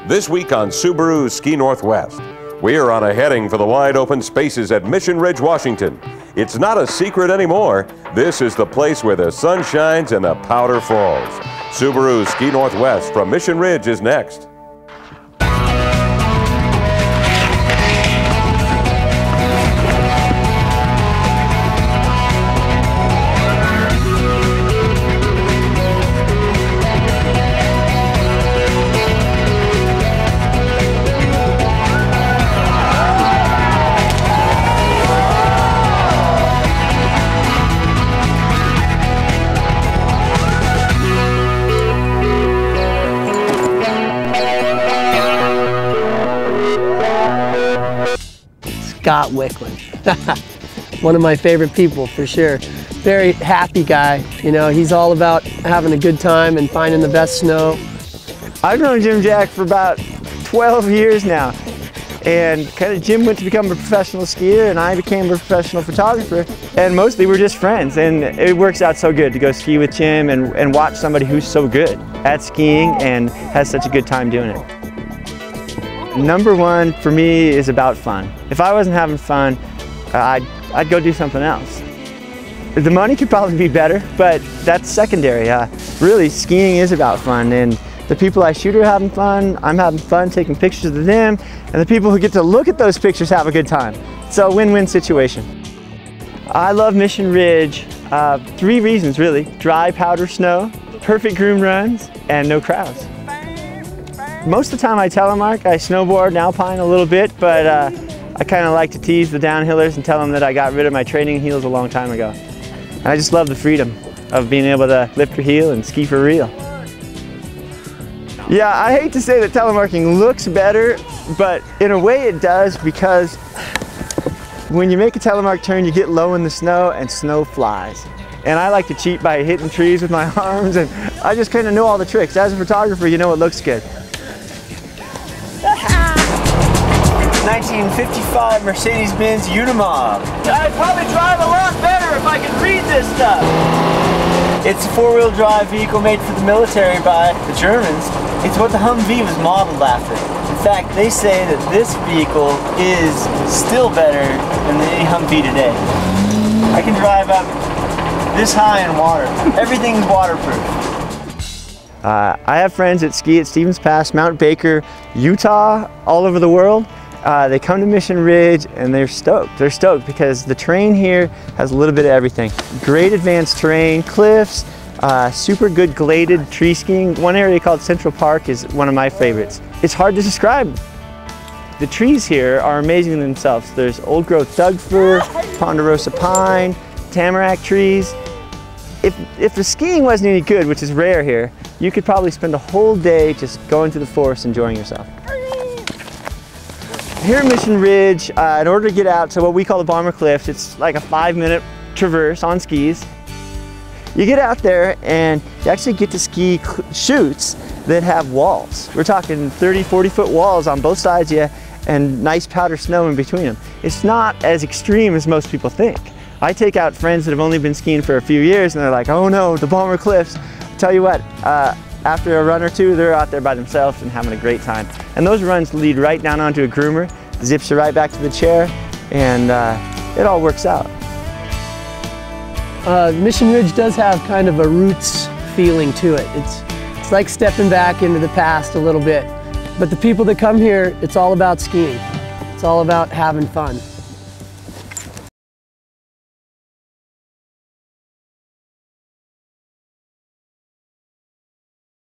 This week on Subaru Ski Northwest, we are on a heading for the wide open spaces at Mission Ridge, Washington. It's not a secret anymore. This is the place where the sun shines and the powder falls. Subaru Ski Northwest from Mission Ridge is next. Wicklund. One of my favorite people for sure. Very happy guy, you know, he's all about having a good time and finding the best snow. I've known Jim Jack for about 12 years now, and Jim went to become a professional skier and I became a professional photographer, and mostly we're just friends, and it works out so good to go ski with Jim and watch somebody who's so good at skiing and has such a good time doing it. Number one for me is about fun. If I wasn't having fun, I'd go do something else. The money could probably be better, but that's secondary. Really, skiing is about fun, and the people I shoot are having fun, I'm having fun taking pictures of them, and the people who get to look at those pictures have a good time. It's a win-win situation. I love Mission Ridge. 3 reasons really: dry powder snow, perfect groom runs, and no crowds. Most of the time I telemark. I snowboard and alpine a little bit, but I kind of like to tease the downhillers and tell them that I got rid of my training heels a long time ago. And I just love the freedom of being able to lift your heel and ski for real. Yeah, I hate to say that telemarking looks better, but in a way it does, because when you make a telemark turn, you get low in the snow and snow flies. And I like to cheat by hitting trees with my arms, and I just kind of know all the tricks. As a photographer, you know it looks good. 1955 Mercedes-Benz Unimog. I'd probably drive a lot better if I could read this stuff. It's a 4-wheel drive vehicle made for the military by the Germans. It's what the Humvee was modeled after. In fact, they say that this vehicle is still better than any Humvee today. I can drive up this high in water. Everything's waterproof. I have friends that ski at Stevens Pass, Mount Baker, Utah, all over the world. They come to Mission Ridge and they're stoked. They're stoked because the terrain here has a little bit of everything. Great advanced terrain, cliffs, super good gladed tree skiing. One area called Central Park is one of my favorites. It's hard to describe. The trees here are amazing in themselves. There's old growth Doug fir, ponderosa pine, tamarack trees. If the skiing wasn't any good, which is rare here, you could probably spend a whole day just going through the forest enjoying yourself. Here at Mission Ridge, in order to get out to what we call the Bomber Cliffs, it's like a 5-minute traverse on skis. You get out there and you actually get to ski chutes that have walls. We're talking 30, 40-foot walls on both sides of you and nice powder snow in between them. It's not as extreme as most people think. I take out friends that have only been skiing for a few years and they're like, oh no, the Bomber Cliffs. Tell you what, after a run or two, they're out there by themselves and having a great time. And those runs lead right down onto a groomer, zips you right back to the chair, and it all works out. Mission Ridge does have kind of a roots feeling to it. It's like stepping back into the past a little bit. But the people that come here, it's all about skiing. It's all about having fun.